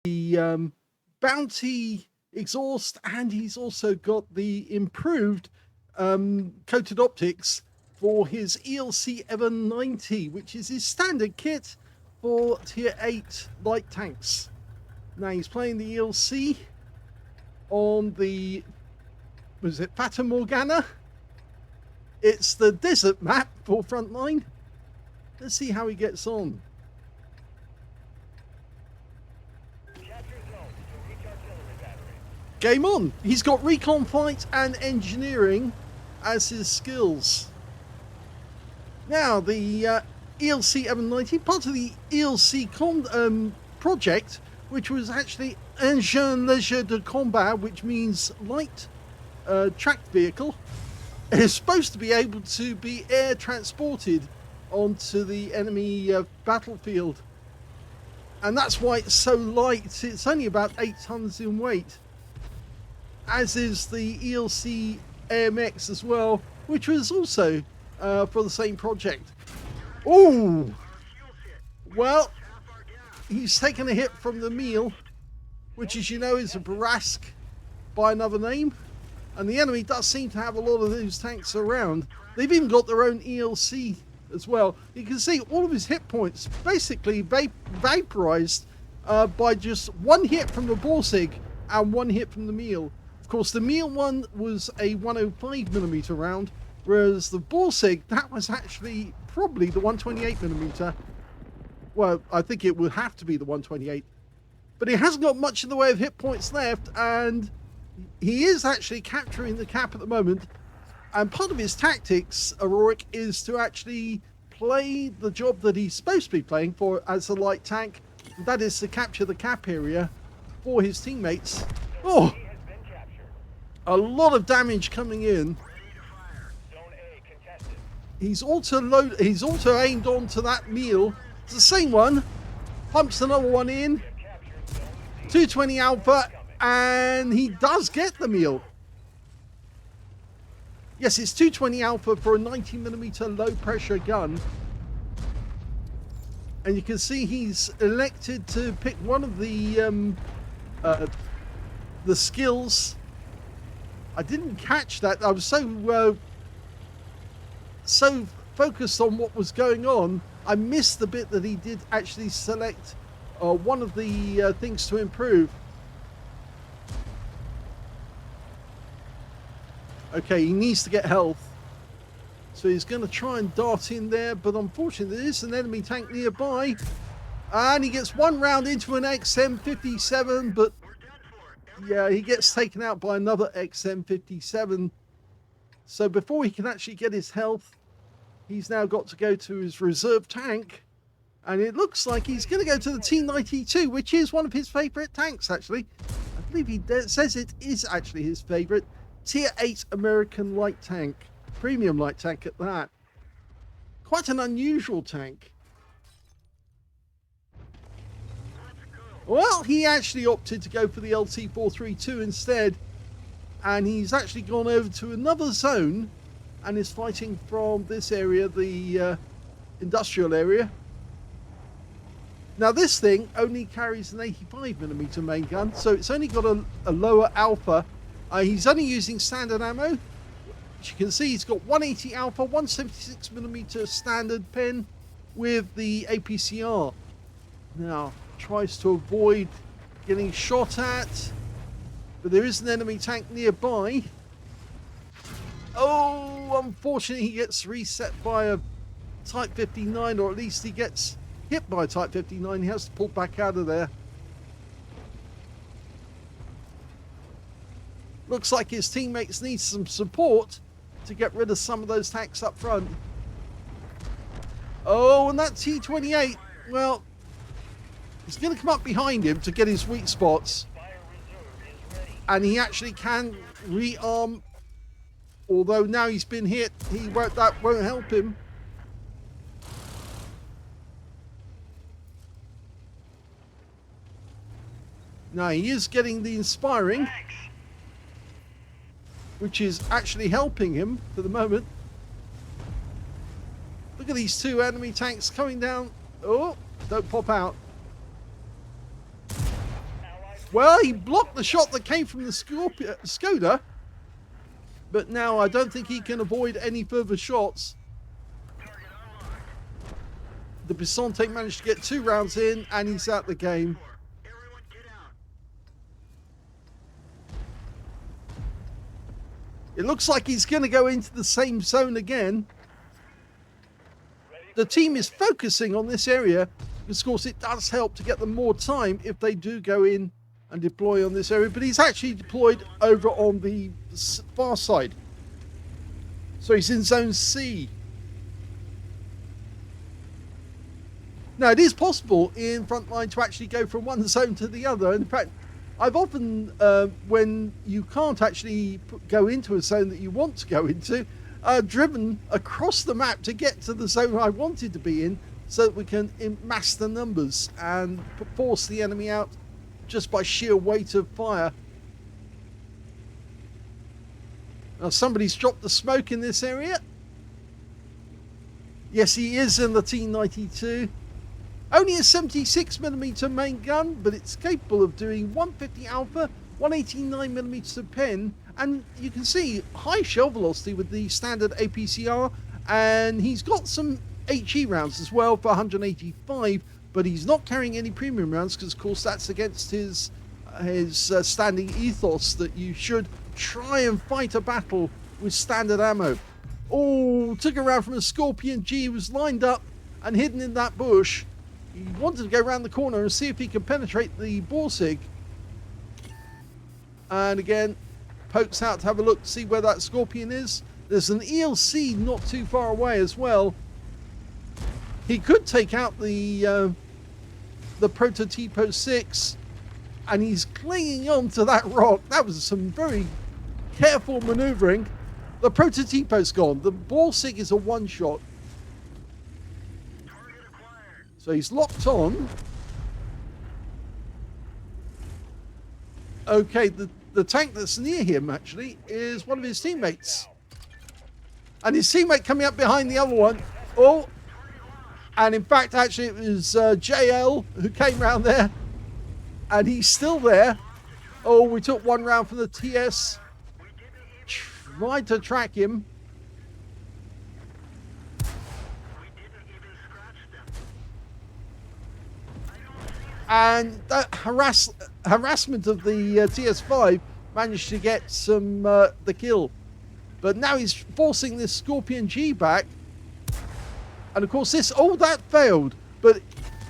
the bounty exhaust, and he's also got the improved coated optics for his ELC EVEN 90, which is his standard kit for tier 8 light tanks. Now he's playing the ELC on the, was it Fata Morgana? It's the desert map for Frontline. Let's see how he gets on. Game on. He's got recon flight and engineering as his skills. Now the ELC EVEN 90, part of the ELC project, which was actually Engin Léger de Combat, which means light tracked vehicle, is supposed to be able to be air transported onto the enemy battlefield. And that's why it's so light. It's only about 8 tons in weight, as is the ELC AMX as well, which was also for the same project. Oh, well, he's taken a hit from the meal, which, as you know, is a Barask by another name. And the enemy does seem to have a lot of those tanks around. They've even got their own ELC as well. You can see all of his hit points basically vaporized by just one hit from the Borsig and one hit from the meal. Of course, the meal one was a 105mm round, whereas the Borsig, that was actually probably the 128mm. Well, I think it would have to be the 128. But he hasn't got much in the way of hit points left, and he is actually capturing the cap at the moment. And part of his tactics, Aurorik, is to actually play the job that he's supposed to be playing for as a light tank. That is to capture the cap area for his teammates. Oh, a lot of damage coming in. He's auto aimed onto that meal. It's the same one. Pumps another one in. 220 alpha, and he does get the meal. Yes, it's 220 alpha for a 90mm low pressure gun. And you can see he's elected to pick one of the skills. I didn't catch that. I was so focused on what was going on, I missed the bit that he did actually select one of the things to improve. Okay, he needs to get health, so he's going to try and dart in there, but unfortunately there is an enemy tank nearby, and he gets one round into an XM57, but yeah, he gets taken out by another XM57. So before he can actually get his health, he's now got to go to his reserve tank, and it looks like he's going to go to the T92, which is one of his favorite tanks, actually. I believe he says it is actually his favorite. Tier 8 American light tank, premium light tank at that. Quite an unusual tank. Well, he actually opted to go for the LT432 instead, and he's actually gone over to another zone and is fighting from this area, the industrial area. Now this thing only carries an 85mm main gun, so it's only got a lower alpha. He's only using standard ammo. As you can see, he's got 180 alpha, 176mm standard pen with the APCR. Now, tries to avoid getting shot at, but there is an enemy tank nearby. Oh, unfortunately, he gets reset by a Type 59, or at least he gets hit by a Type 59. He has to pull back out of there. Looks like his teammates need some support to get rid of some of those tanks up front. Oh, and that T28, well, he's going to come up behind him to get his weak spots. And he actually can rearm, although now he's been hit, that won't help him. Now he is getting the inspiring, which is actually helping him for the moment. Look at these two enemy tanks coming down. Oh, don't pop out. Well, he blocked the shot that came from the Skoda, but now I don't think he can avoid any further shots. The Bisonte managed to get 2 rounds in, and he's out the game. It looks like he's going to go into the same zone again. The team is focusing on this area because, of course, it does help to get them more time if they do go in and deploy on this area. But he's actually deployed over on the far side. So he's in zone C. Now, it is possible in Frontline to actually go from one zone to the other. In fact, I've often, when you can't actually go into a zone that you want to go into, driven across the map to get to the zone I wanted to be in so that we can mass the numbers and force the enemy out just by sheer weight of fire. Now, somebody's dropped the smoke in this area. Yes, he is in the T92. Only a 76mm main gun, but it's capable of doing 150 alpha, 189mm to pen, and you can see high shell velocity with the standard APCR, and he's got some HE rounds as well for 185, but he's not carrying any premium rounds because, of course, that's against his standing ethos that you should try and fight a battle with standard ammo. Oh, took a round from a Scorpion G. He was lined up and hidden in that bush. He wanted to go around the corner and see if he could penetrate the Borsig. And again, pokes out to have a look to see where that Scorpion is. There's an ELC not too far away as well. He could take out the Prototypo 6, and he's clinging on to that rock. That was some very careful maneuvering. The Prototypo's gone. The Borsig is a one-shot. So he's locked on. Okay, the tank that's near him actually is one of his teammates. And his teammate coming up behind the other one. Oh, and in fact, actually, it was JL who came round there. And he's still there. Oh, we took 1 round from the TS. Tried to track him. And that harassment of the TS5 managed to get some the kill. But now he's forcing this Scorpion G back. And of course that failed. But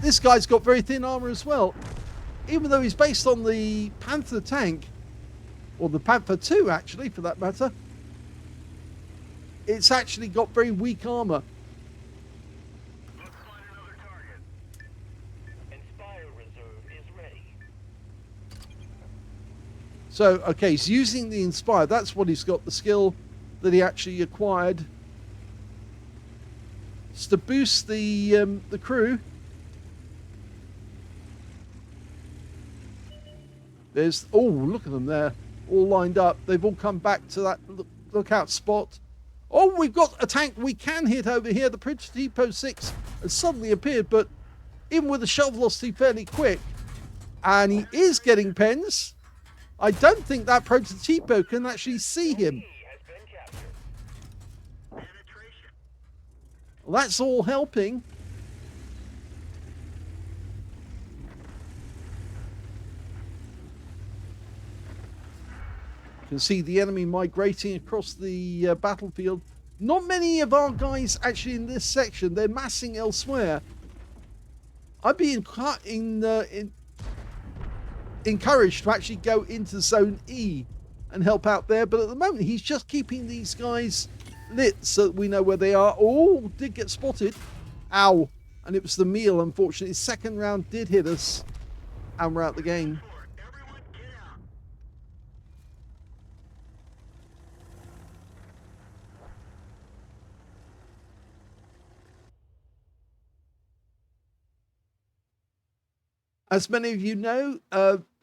this guy's got very thin armor as well. Even though he's based on the Panther tank, or the Panther 2 actually for that matter, it's actually got very weak armor. So, okay, he's using the Inspire. That's what he's got, the skill that he actually acquired. It's to boost the crew. There's, oh, look at them there, all lined up. They've all come back to that lookout spot. Oh, we've got a tank we can hit over here. The Prototypo 6 has suddenly appeared, but even with the shell velocity fairly quick, and he is getting pens. I don't think that Prototypo can actually see him. Well, that's all helping. You can see the enemy migrating across the battlefield. Not many of our guys actually in this section. They're massing elsewhere. I'd be encouraged to actually go into Zone E and help out there, but at the moment he's just keeping these guys lit so that we know where they are. Oh, did get spotted. Ow. And it was the meal, unfortunately. Second round did hit us, and we're out the game. As many of you know,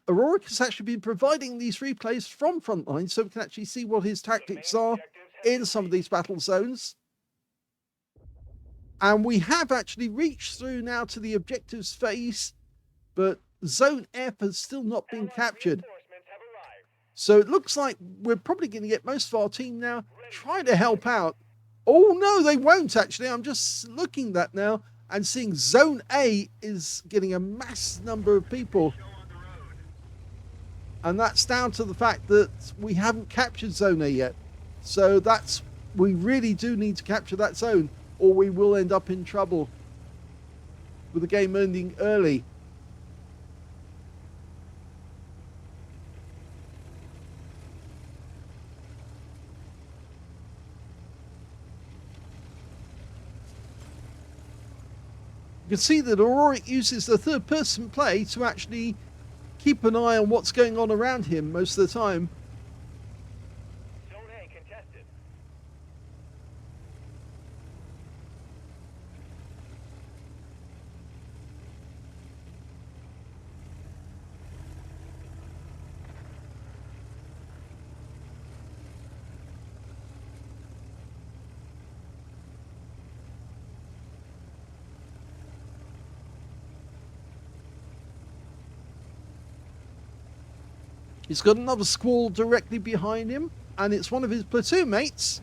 Aurorik has actually been providing these replays from Frontline, so we can actually see what his tactics are in some of these battle zones. And we have actually reached through now to the objectives phase, but Zone F has still not been captured. So it looks like we're probably going to get most of our team now trying to help out. Oh no, they won't actually. I'm just looking at that now and seeing Zone A is getting a mass number of people. And that's down to the fact that we haven't captured Zone A yet. So we really do need to capture that zone, or we will end up in trouble with the game ending early. You can see that Aurorik uses the third-person play to actually keep an eye on what's going on around him most of the time. Zone A contested. He's got another squall directly behind him, and it's one of his platoon mates.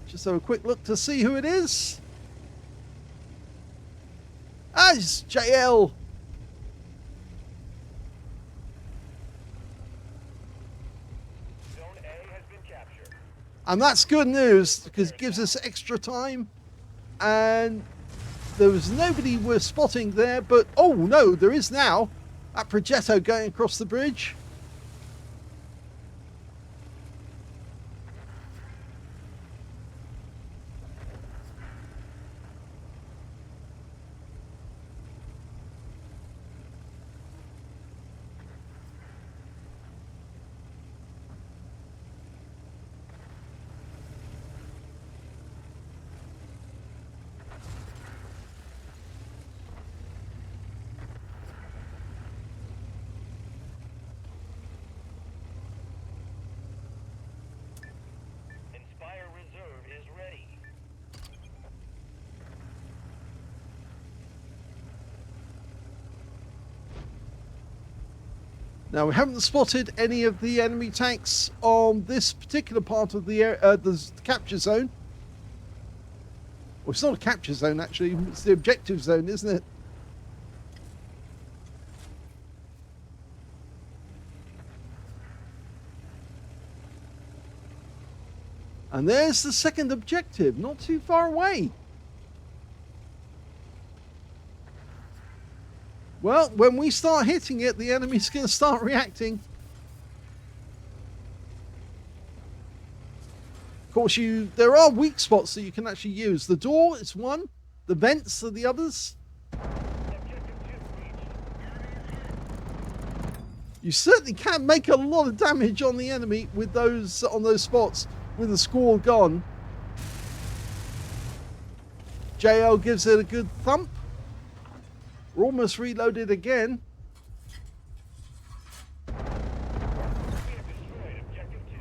Just have a quick look to see who it is. Ah, it's JL. Zone A has been captured. And that's good news, because it gives us extra time. And there was nobody we're spotting there, but oh no, there is now. That Progetto going across the bridge. Inspire Reserve is ready. Now, we haven't spotted any of the enemy tanks on this particular part of the capture zone. Well, it's not a capture zone, actually. It's the objective zone, isn't it? And there's the second objective, not too far away. Well, when we start hitting it, the enemy's going to start reacting. Of course, there are weak spots that you can actually use. The door is one, the vents are the others. You certainly can make a lot of damage on the enemy with those spots with the squall gone. JL gives it a good thump. We're almost reloaded again.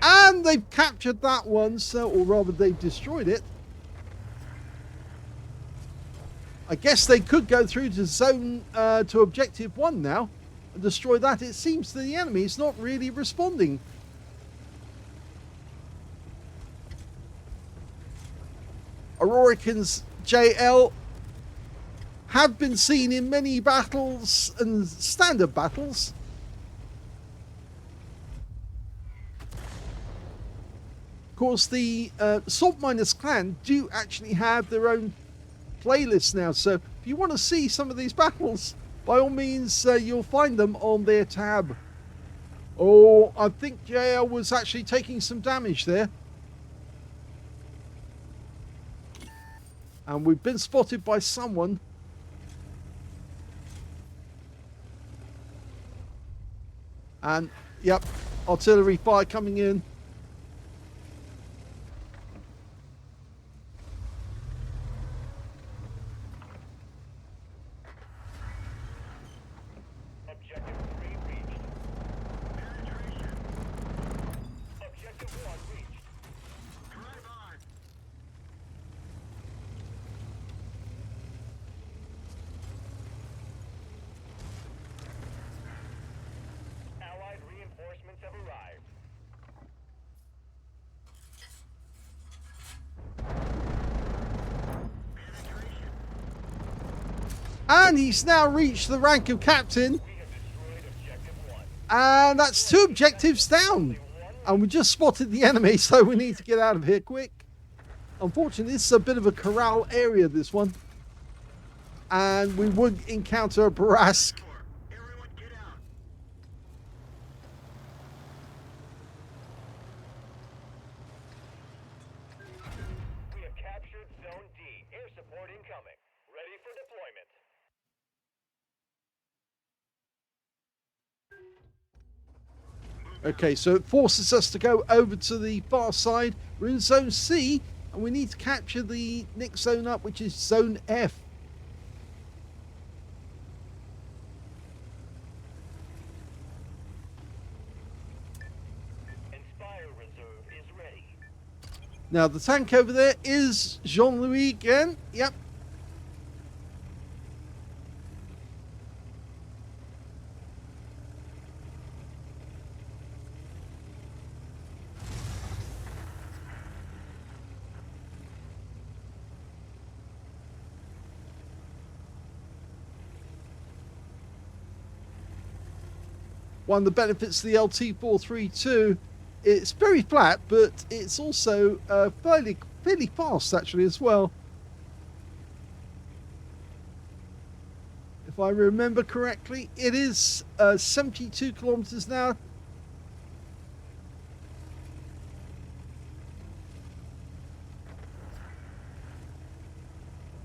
And they've captured that one, or rather they've destroyed it. I guess they could go through to objective 1 now and destroy that. It seems that the enemy is not really responding. Aurorik and JL have been seen in many battles and standard battles. Of course, the Salt Miners clan do actually have their own playlist now, so if you want to see some of these battles, by all means, you'll find them on their tab. Oh, I think JL was actually taking some damage there. And we've been spotted by someone. And, yep, artillery fire coming in. Objective 3 reached. Objective 1 reached. reconnaissance have arrived. And he's now reached the rank of captain. We have destroyed objective 1. And that's 2 objectives down. And we just spotted the enemy, so we need to get out of here quick. Unfortunately, this is a bit of a corral area, this one. And we would encounter a Barask. Everyone get out. We have captured Zone D. Air support incoming. Ready for deployment. Okay, so it forces us to go over to the far side. We're in Zone C, and we need to capture the next zone up, which is Zone F. Inspire reserve is ready. Now, the tank over there is Jean-Louis again. Yep. One of the benefits of the LT432, it's very flat, but it's also fairly fast actually as well. If I remember correctly, it is 72 kilometers an hour.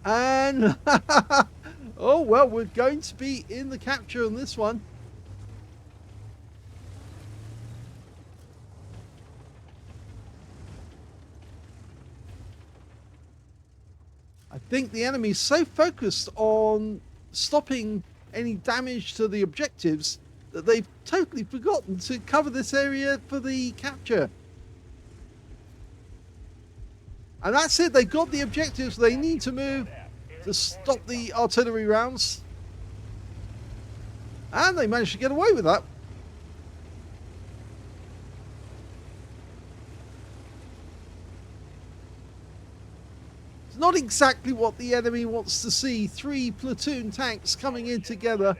And oh well, we're going to be in the capture on this one. I think the enemy is so focused on stopping any damage to the objectives that they've totally forgotten to cover this area for the capture. And that's it, they've got the objectives they need to move to stop the artillery rounds. And they managed to get away with that. Not exactly what the enemy wants to see. 3 platoon tanks coming in together.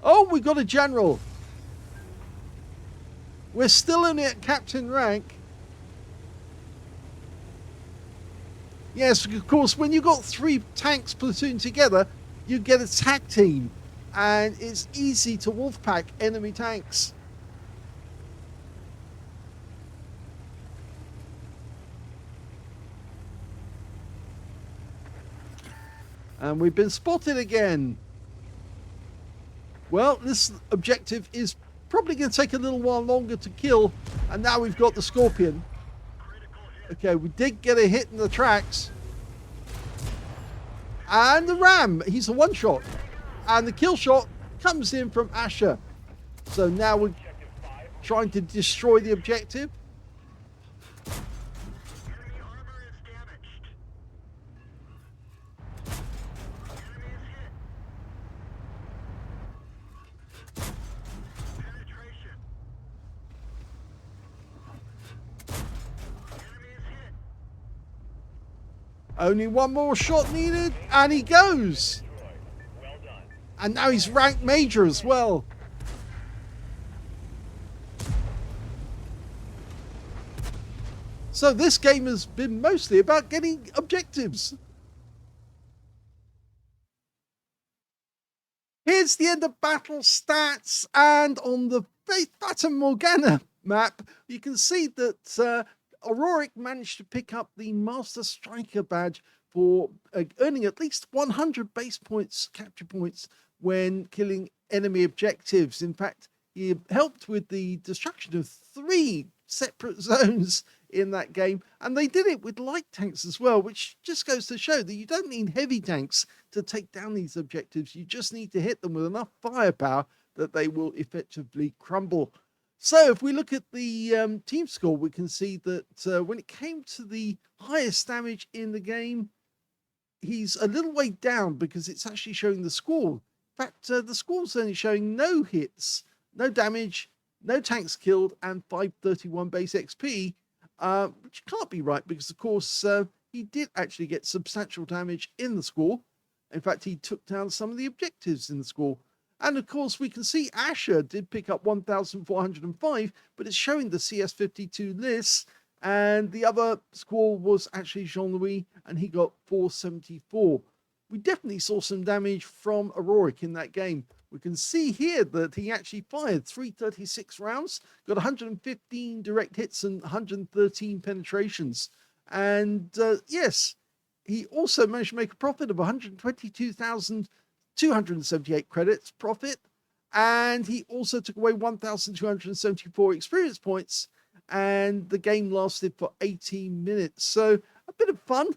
Oh, we got a general. We're still only at captain rank. Yes, of course, when you got 3 tanks platoon together, you get a tag team. And it's easy to wolfpack enemy tanks. And we've been spotted again. Well, this objective is probably going to take a little while longer to kill. And now we've got the Scorpion. Okay, we did get a hit in the tracks. And the Ram, he's a one-shot. And the kill shot comes in from Asher. So now we're trying to destroy the objective. Only one more shot needed, and he goes. And now he's ranked major as well. So this game has been mostly about getting objectives. Here's the end of battle stats, and on the Fata Morgana map, you can see that Aurorik managed to pick up the Master Striker badge for earning at least 100 base points, capture points, when killing enemy objectives. In fact, he helped with the destruction of 3 separate zones in that game, and they did it with light tanks as well, which just goes to show that you don't need heavy tanks to take down these objectives. You just need to hit them with enough firepower that they will effectively crumble. So if we look at the team score, we can see that when it came to the highest damage in the game, he's a little way down because it's actually showing the score. In fact, the score's only showing no hits, no damage, no tanks killed, and 531 base XP, which can't be right because, of course, he did actually get substantial damage in the score. In fact, he took down some of the objectives in the score. And of course, we can see Asher did pick up 1,405, but it's showing the CS52 list. And the other score was actually Jean-Louis, and he got 474. We definitely saw some damage from Aurorik in that game. We can see here that he actually fired 336 rounds, got 115 direct hits and 113 penetrations. And yes, he also managed to make a profit of 122,278 credits profit. And he also took away 1,274 experience points. And the game lasted for 18 minutes. So a bit of fun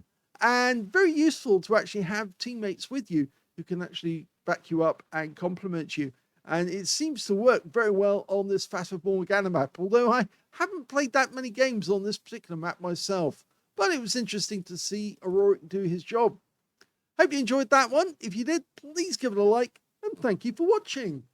and very useful to actually have teammates with you who can actually back you up and compliment you. And it seems to work very well on this Fata Morgana map, although I haven't played that many games on this particular map myself. But it was interesting to see Aurorik do his job. Hope you enjoyed that one. If you did, please give it a like, and thank you for watching.